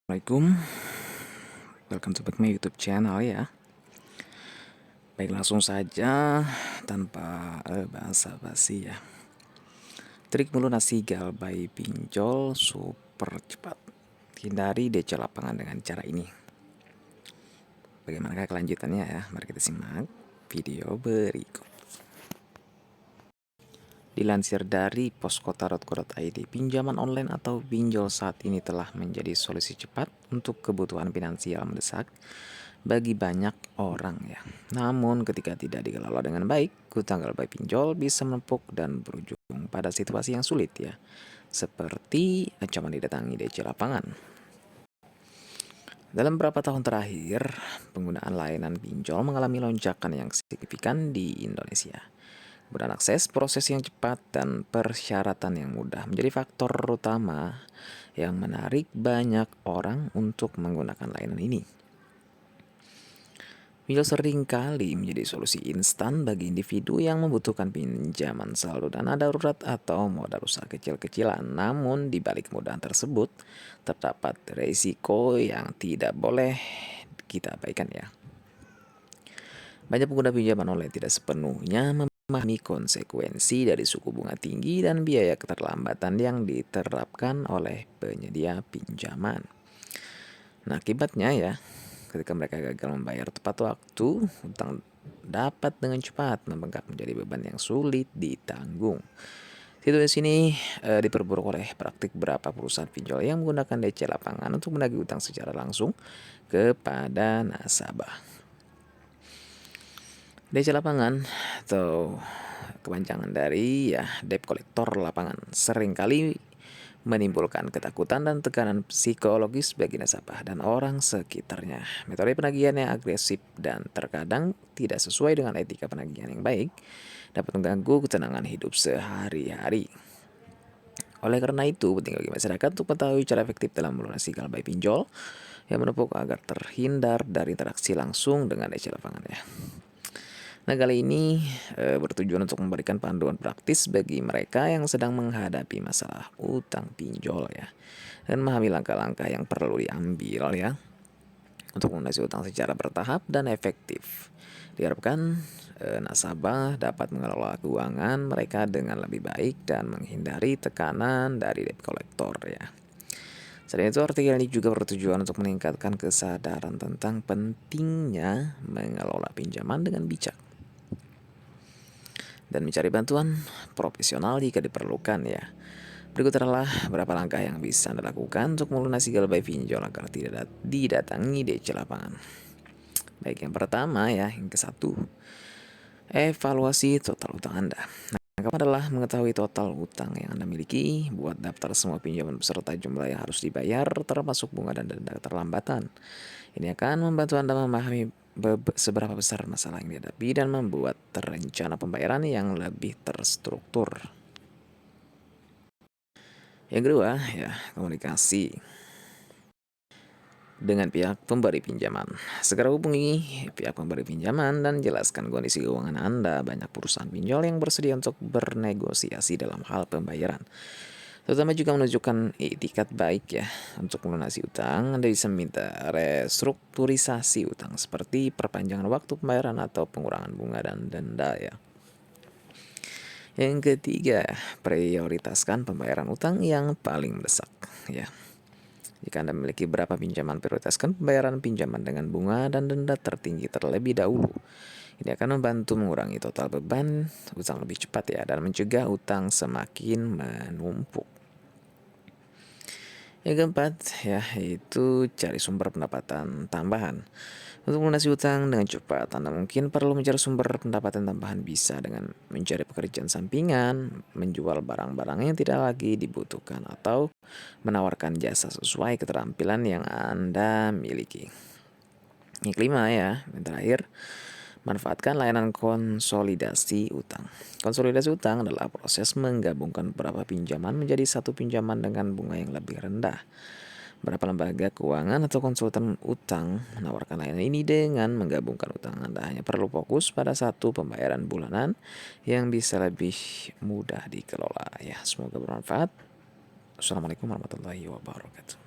Assalamualaikum, welcome to back my YouTube channel ya. Baik, langsung saja tanpa basa-basi ya. Trik melunasi galbay pinjol super cepat. Hindari DC lapangan dengan cara ini. Bagaimana kelanjutannya ya? Mari kita simak video berikut. Dilansir dari poskota.co.id, pinjaman online atau pinjol saat ini telah menjadi solusi cepat untuk kebutuhan finansial mendesak bagi banyak orang ya. Namun ketika tidak dikelola dengan baik, hutang galbay pinjol bisa menumpuk dan berujung pada situasi yang sulit ya. Seperti ancaman didatangi DC lapangan. Dalam beberapa tahun terakhir, penggunaan layanan pinjol mengalami lonjakan yang signifikan di Indonesia. Kemudian akses, proses yang cepat, dan persyaratan yang mudah menjadi faktor utama yang menarik banyak orang untuk menggunakan layanan ini. Pinjol seringkali menjadi solusi instan bagi individu yang membutuhkan pinjaman saldo dana darurat atau modal usaha kecil-kecilan. Namun di balik kemudahan tersebut, terdapat risiko yang tidak boleh kita abaikan ya. Banyak pengguna pinjaman online tidak sepenuhnya memahami konsekuensi dari suku bunga tinggi dan biaya keterlambatan yang diterapkan oleh penyedia pinjaman. Nah, akibatnya ya, ketika mereka gagal membayar tepat waktu, hutang dapat dengan cepat membengkak menjadi beban yang sulit ditanggung. Situasi ini diperburuk oleh praktik beberapa perusahaan pinjol yang menggunakan DC lapangan untuk menagih hutang secara langsung kepada nasabah. DC lapangan atau kepanjangan dari debt collector lapangan seringkali menimbulkan ketakutan dan tekanan psikologis bagi nasabah dan orang sekitarnya. Metode penagihan yang agresif dan terkadang tidak sesuai dengan etika penagihan yang baik dapat mengganggu ketenangan hidup sehari-hari. Oleh karena itu, penting bagi masyarakat untuk mengetahui cara efektif dalam melunasi galbay pinjol yang menumpuk agar terhindar dari interaksi langsung dengan DC lapangan ya. Nah, kali ini bertujuan untuk memberikan panduan praktis bagi mereka yang sedang menghadapi masalah utang pinjol ya. Dan memahami langkah-langkah yang perlu diambil ya untuk melunasi utang secara bertahap dan efektif. Diharapkan nasabah dapat mengelola keuangan mereka dengan lebih baik dan menghindari tekanan dari debt collector ya. Selain itu, artikel ini juga bertujuan untuk meningkatkan kesadaran tentang pentingnya mengelola pinjaman dengan bijak dan mencari bantuan profesional jika diperlukan ya. Berikut adalah beberapa langkah yang bisa Anda lakukan untuk melunasi galbay pinjol agar tidak didatangi DC lapangan. Baik, yang pertama ya, yang ke-1, evaluasi total utang Anda. Nah, yang kedua adalah mengetahui total utang yang Anda miliki, buat daftar semua pinjaman beserta jumlah yang harus dibayar, termasuk bunga dan denda keterlambatan. Ini akan membantu Anda memahami seberapa besar masalah yang dihadapi dan membuat rencana pembayaran yang lebih terstruktur. Yang kedua, ya, komunikasi dengan pihak pemberi pinjaman. Segera hubungi pihak pemberi pinjaman dan jelaskan kondisi keuangan Anda. Banyak perusahaan pinjol yang bersedia untuk bernegosiasi dalam hal pembayaran, terutama juga menunjukkan itikat baik ya. Untuk melunasi utang, Anda bisa meminta restrukturisasi utang seperti perpanjangan waktu pembayaran atau pengurangan bunga dan denda ya. Yang ketiga, prioritaskan pembayaran utang yang paling mendesak ya. Jika Anda memiliki berapa pinjaman, prioritaskan pembayaran pinjaman dengan bunga dan denda tertinggi terlebih dahulu. Ini akan membantu mengurangi total beban utang lebih cepat ya dan mencegah utang semakin menumpuk. Yang keempat ya, yaitu cari sumber pendapatan tambahan. Untuk melunasi utang dengan cepat, Anda mungkin perlu mencari sumber pendapatan tambahan, bisa dengan mencari pekerjaan sampingan, menjual barang-barang yang tidak lagi dibutuhkan, atau menawarkan jasa sesuai keterampilan yang Anda miliki. Yang kelima ya, yang terakhir, manfaatkan layanan konsolidasi utang. Konsolidasi utang adalah proses menggabungkan beberapa pinjaman menjadi satu pinjaman dengan bunga yang lebih rendah. Beberapa lembaga keuangan atau konsultan utang menawarkan layanan ini dengan menggabungkan utang. Anda hanya perlu fokus pada satu pembayaran bulanan yang bisa lebih mudah dikelola ya. Semoga bermanfaat. Assalamualaikum warahmatullahi wabarakatuh.